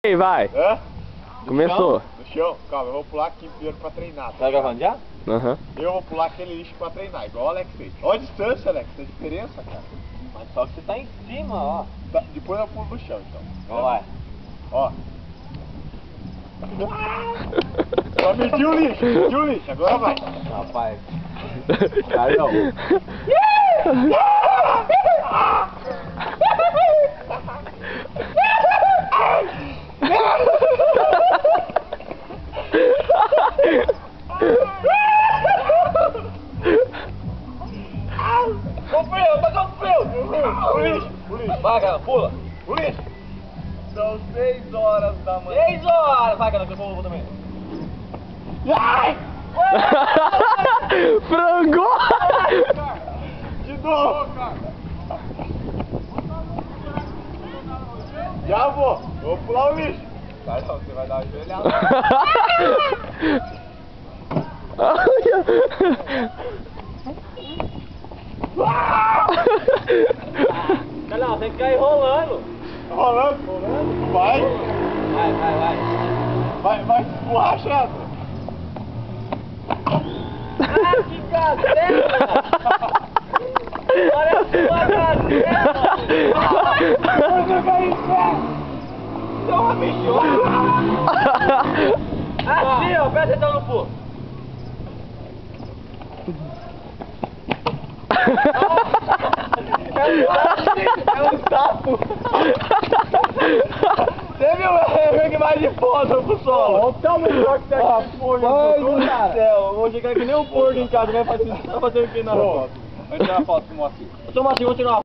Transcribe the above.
Aí, vai. Hã? Começou. No chão? Calma, eu vou pular aqui primeiro pra treinar. Tá gravando já? Aham. Eu vou pular aquele lixo pra treinar, igual o Alex fez. Olha a distância, Alex, tem diferença, cara. Mas só que você tá em cima, ó. Tá, depois eu pulo no chão, então. Ó, vai. Ó. Só mediu o lixo, agora vai. Rapaz. Cara, não. Com frio, tá com frio. O lixo. Vai, cara, pula. O lixo. São 6 horas da manhã. 6 horas. Vai, cara, que eu vou também. Ai! Frangou! De novo, cara. Já vou pular o lixo. Sai não, você vai dar uma ajoelhada. Não, tem que cair rolando. Rolando. Vai. Vai borrachando. Ah, que gazela! Olha a sua gazela! Você vai em pé. Você é uma bichona! Assim, ó, presta atenção no pulo. É um sapo! Você viu o mais de foda pro solo? Olha o tamanho que tá aqui. Mãe do céu, eu vou chegar que nem um porco em casa, vai fazer o que na foto? Vai tirar uma foto com o Moacir. Ô, Moacir, vou tirar uma